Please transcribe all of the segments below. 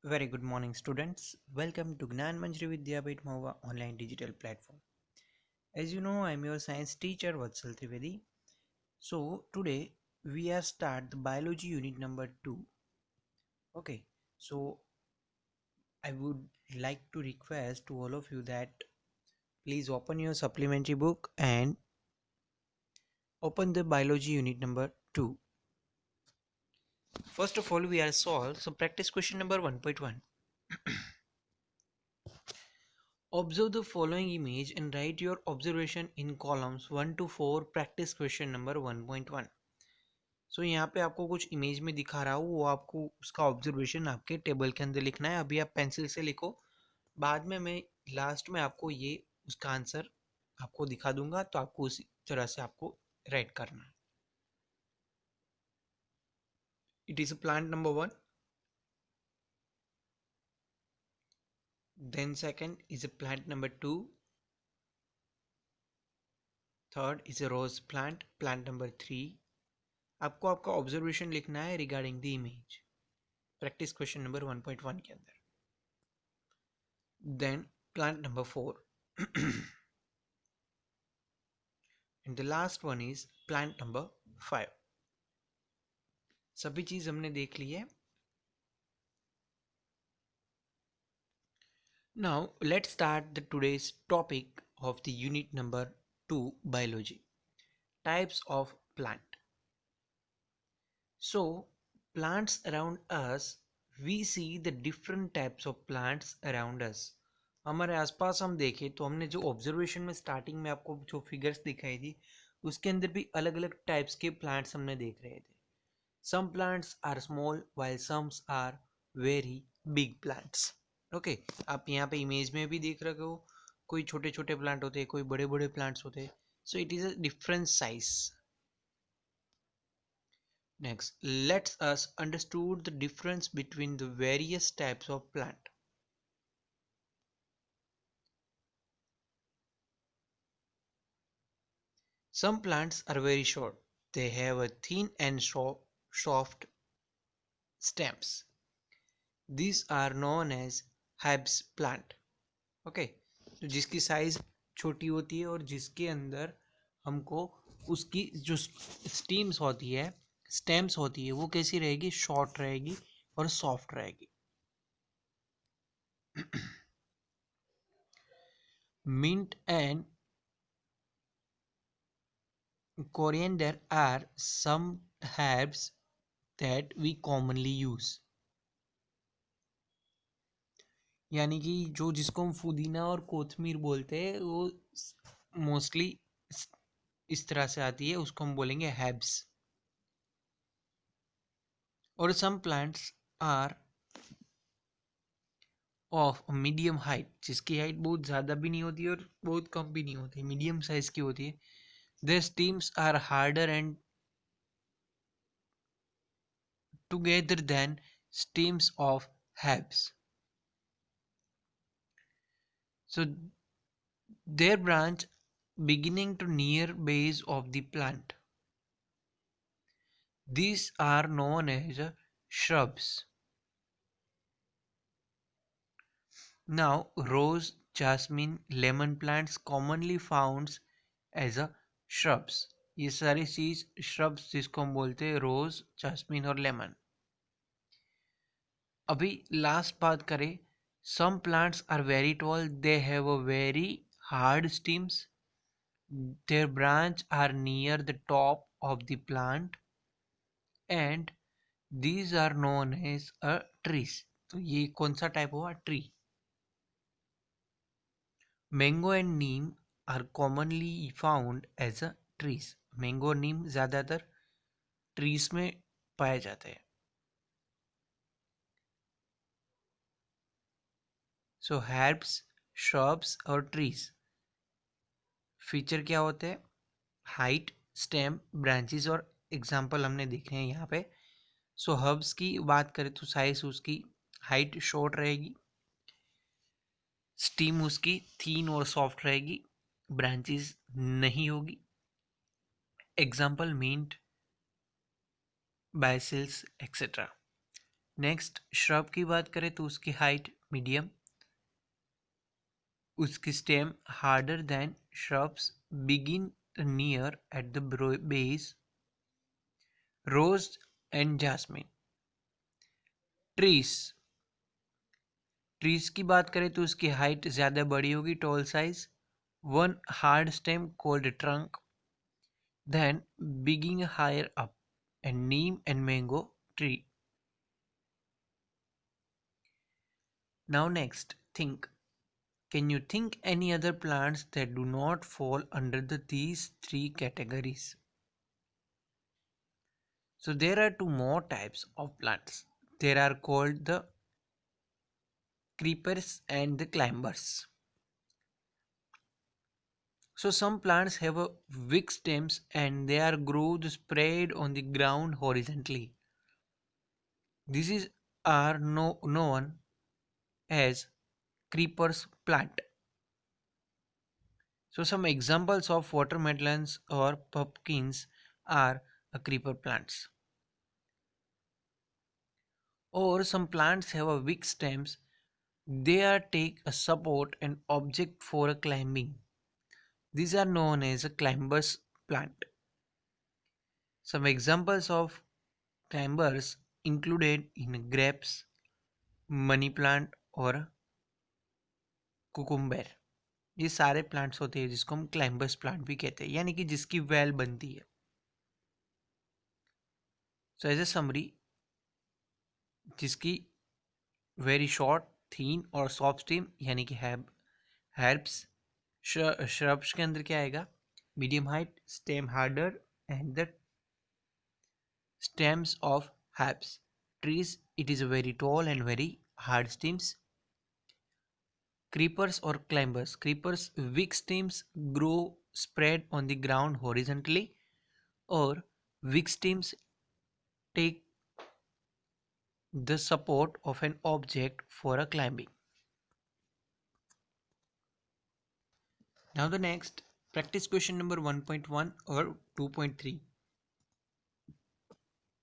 Very good morning, students. Welcome to Gnan Manjri Vidyapith Mahua online digital platform. As you know, I am your science teacher Vatsal Trivedi. So today we are start the biology unit number 2. Okay, so I would like to request to all of you that please open your supplementary book and open the biology unit number 2. First of all, we are solve. So practice question number 1.1. Observe the following image and write your observation in columns 1 to 4. Practice question number 1.1. सो यहाँ पे आपको कुछ image में दिखा रहा हूँ, वो आपको उसका ऑब्जर्वेशन आपके टेबल के अंदर लिखना है. अभी आप पेंसिल से लिखो, बाद में मैं लास्ट में आपको ये उसका आंसर आपको दिखा दूंगा, तो आपको उसी तरह से आपको राइट करना है. It is a plant number 1. Then second is a plant number 2. Third is a rose plant, plant number 3. आपको आपका ऑब्जर्वेशन लिखना है regarding the image practice question number 1.1 के अंदर. Then plant number 4 and the last one is plant number 5. सभी चीज हमने देख ली है. Now let's start the today's topic of the unit number 2 biology, types of plant. So plants around us, we see the different types of plants around us. हमारे आसपास हम देखें तो हमने जो ऑब्जर्वेशन में स्टार्टिंग में आपको जो फिगर्स दिखाई थी उसके अंदर भी अलग अलग टाइप्स के प्लांट्स हमने देख रहे थे. Some plants are small while some are very big plants. Okay आप यहाँ पे इमेज में भी देख रहे हो, कोई छोटे छोटे प्लांट होते हैं, कोई बड़े बड़े प्लांट्स होते हैं. So it is a different size. Next let's us understood the difference between the various types of plant. Some plants are very short. They have a thin and soft stems. These are known as herbs plant. Okay तो जिसकी size छोटी होती है और जिसके अंदर हमको उसकी जो स्टीम्स होती है, स्टेम्स होती है, वो कैसी रहेगी, शॉर्ट रहेगी और सॉफ्ट रहेगी. Mint and coriander are some herbs that we commonly use. यानी कि जो जिसको हम पुदीना और कोथमीर बोलते हैं वो मोस्टली इस तरह से आती है, उसको हम बोलेंगे herbs. और some plants are of medium height, जिसकी हाइट बहुत ज़्यादा भी नहीं होती और बहुत कम भी नहीं होती, मीडियम साइज की होती है. Their stems are harder and together than stems of herbs. So their branch beginning to near base of the plant. These are known as shrubs. Now rose, jasmine, lemon plants commonly found as a shrubs. ये सारी चीज shrubs जिसको हम बोलते हैं रोज, jasmine और lemon. अभी last बात करें, some plants are very tall, they have a very hard stems, their branch are near the top of the plant and these are known as a trees. तो ये कौन सा टाइप हुआ, tree. Mango and neem are commonly found as a trees. Mango और नीम ज़्यादातर trees में पाए जाते हैं. सो हर्ब्स, श्रब्स और ट्रीज फीचर क्या होते हैं, हाइट, स्टेम, ब्रांचेस और एग्जाम्पल हमने देखे हैं यहाँ पे. सो हर्ब्स की बात करें तो साइज उसकी हाइट शॉर्ट रहेगी, स्टीम उसकी थीन और सॉफ्ट रहेगी, ब्रांचेस नहीं होगी. Example mint, basils etcetera. Next shrub की बात करें तो उसकी हाइट मीडियम, उसकी stem harder than shrubs, begin near at the base, rose and jasmine. Trees, trees की बात करें तो उसकी हाइट ज़्यादा बड़ी होगी, tall size, one hard stem called trunk, then begin higher up, and neem and mango tree. Now next, think. Can you think any other plants that do not fall under these three categories? So there are two more types of plants. They are called the creepers and the climbers. So some plants have a weak stems and they are growth spread on the ground horizontally. These are known as creepers plant. So some examples of watermelons or pumpkins are a creeper plants. Or some plants have a weak stems. They are take a support and object for a climbing. These are known as a climbers plant. Some examples of climbers included in grapes, money plant और cucumber. ये सारे plants होते हैं जिसको हम climbers plant भी कहते हैं, यानी कि जिसकी वेल बनती है. सो एज ए समरी, जिसकी वेरी शॉर्ट, थीन और सॉफ्ट स्टेम यानी कि हर्ब्स. श्रब्स के अंदर क्या आएगा? Medium height, stem harder and the stems of herbs. Trees, it is a very tall and very hard stems. Creepers or climbers. Creepers weak stems grow spread on the ground horizontally, or weak stems take the support of an object for a climbing. Now the next practice question number 1.1 और 2.3.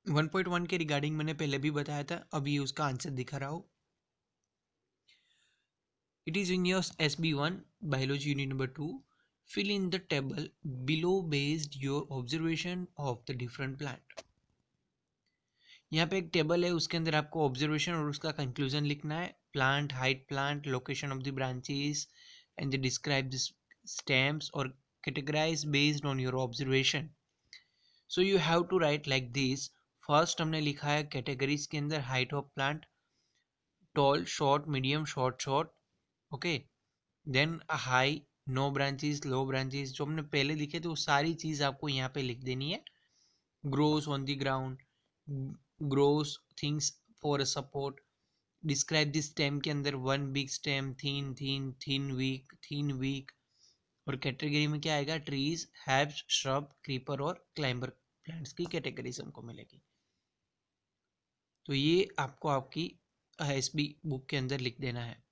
1.1 के regarding मैंने पहले भी बताया था, अभी उसका answer दिखा रहा हूँ. It is in your SB1 biology unit number 2. Fill in the table below based your observation of the different plant. यहाँ पे एक टेबल है, उसके अंदर आपको ऑब्जर्वेशन और उसका कंक्लूजन लिखना है. Plant, height plant, location of the branches and describe the stems और categorize based on your observation. So you have to write like this. First हमने लिखा है कैटेगरीज के अंदर height of plant, tall, short, medium, short. Okay, then high, no branches, low branches, जो हमने पहले लिखे थे वो सारी चीज़ आपको यहाँ पे लिख देनी है. Grows on the ground, grows things for a support. Describe this stem के अंदर one big stem, thin thin, thin weak. और कैटेगरी में क्या आएगा? ट्रीज, हैब्स, श्रब, क्रीपर और क्लाइंबर प्लांट्स की कैटेगरीज हमको मिलेगी. तो ये आपको आपकी एसबी बुक के अंदर लिख देना है.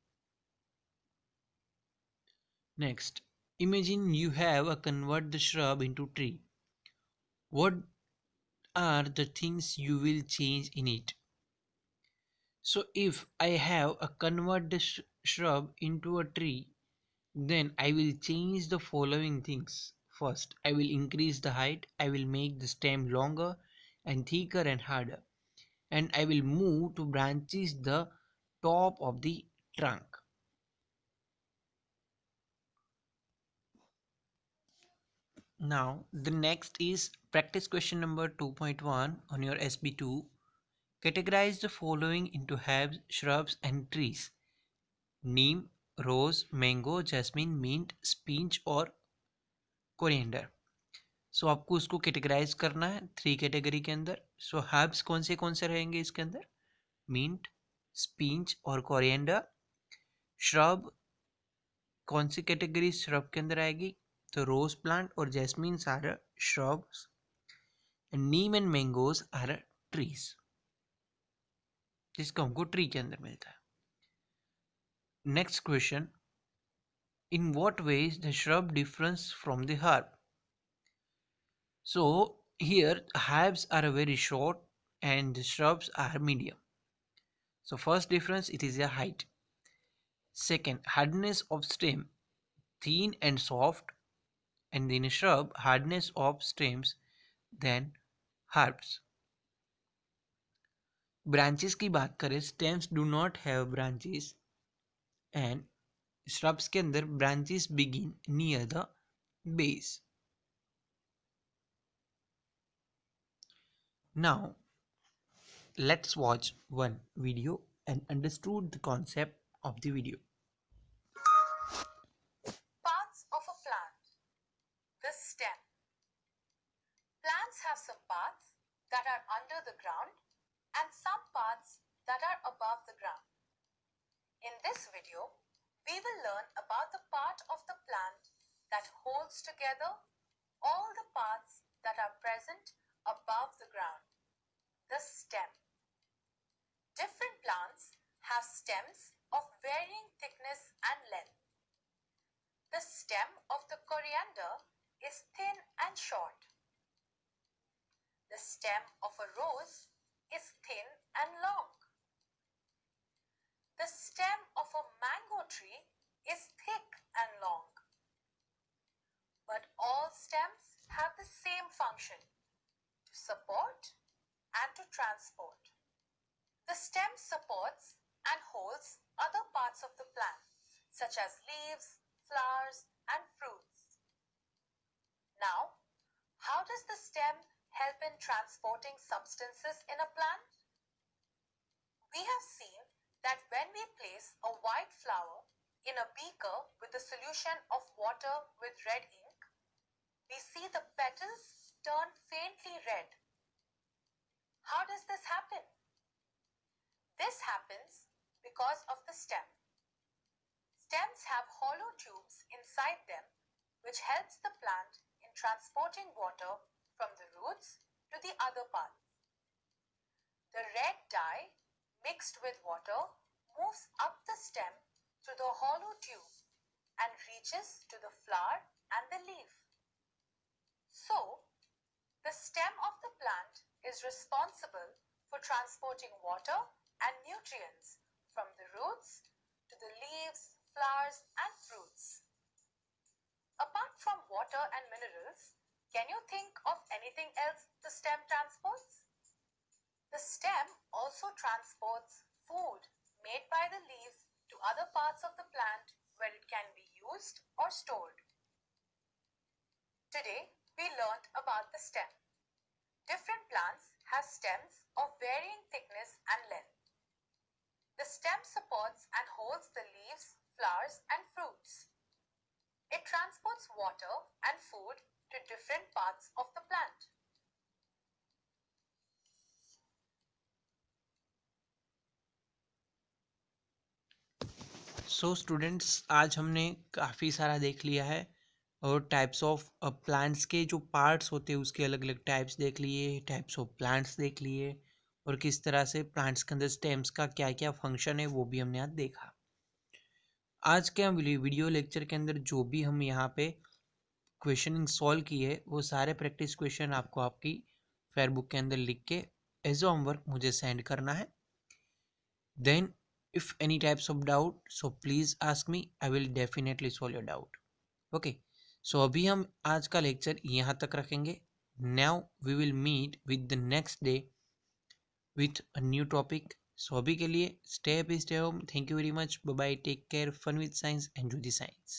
Next, imagine you have a convert the shrub into tree. What are the things you will change in it? So if I have a convert the shrub into a tree, then I will change the following things. First, I will increase the height. I will make the stem longer and thicker and harder. And I will move to branches the top of the trunk. Now, the next is practice question number 2.1 on your SB2. Categorize the following into herbs, shrubs, and trees: neem, rose, mango, jasmine, mint, spinach और coriander. सो आपको उसको categorise करना है 3 category के अंदर. सो herbs कौन से रहेंगे इसके अंदर? मिंट, स्पिंच और कोरिएंडर. श्रब, कौन सी कैटेगरी श्रब के अंदर आएगी? तो रोज प्लांट और jasmine are shrubs. Neem and mangoes are trees, जिसको हमको ट्री के अंदर मिलता है. Next question, in what ways the shrub difference from the herb? So here herbs are very short and the shrubs are medium. So first difference, it is a height. Second, hardness of stem, thin and soft, and in a shrub, hardness of stems than herbs. Branches की बात करें, stems do not have branches and shrubs के अंदर branches begin near the base. Now let's watch one video and understood the concept of the video. Parts of a plant. The stem. Plants have some parts that are under the ground and some parts that are above the ground. In this video, we will learn about the part of the plant that holds together all the parts that are present above the ground, the stem. Different plants have stems of varying thickness and length. The stem of the coriander is thin and short. The stem of a rose is thin and long. The stem of a mango tree is thick and long. But all stems have the same function: to support and to transport. The stem supports and holds other parts of the plant, such as leaves, flowers, and fruits. Now, how does the stem help in transporting substances in a plant? We have seen that when we place a white flower in a beaker with a solution of water with red ink, we see the petals turn faintly red. How does this happen? This happens because of the stem. Stems have hollow tubes inside them which helps the plant in transporting water from the roots to the other parts. The red dye mixed with water moves up the stem through the hollow tube and reaches to the flower and the leaf. So, the stem of the plant is responsible for transporting water and nutrients from the roots to the leaves, flowers, and fruits. Apart from water and minerals, can you think of anything else the stem transports? The stem also transports food made by the leaves to other parts of the plant where it can be used or stored. Today, we learned about the stem. Different plants have stems of varying thickness and length. The stem supports and holds the leaves, flowers, and fruits. It transports water and food to different parts of the plant. So students, आज हमने काफ़ी सारा देख लिया है और types of plants के जो पार्ट्स होते हैं उसके अलग अलग टाइप्स देख लिए, टाइप्स ऑफ प्लांट्स देख लिए और किस तरह से प्लांट्स के अंदर स्टेम्स का क्या क्या फंक्शन है वो भी हमने आज देखा। आज के हम वीडियो लेक्चर के अंदर जो भी हम यहाँ पे क्वेश्चनिंग सॉल्व किए वो सारे प्रैक्टिस क्वेश्चन आपको आपकी फेयरबुक के अंदर लिख के एज होमवर्क मुझे सेंड करना है। Then if any types of doubt, so please ask me, I will definitely solve your doubt. Okay, so अभी हम आज का लेक्चर यहाँ तक रखेंगे। Now we will meet with the next day with a new topic. So अभी के लिए stay happy, stay home. Thank you very much. Bye bye. Take care. Fun with science. Enjoy the science.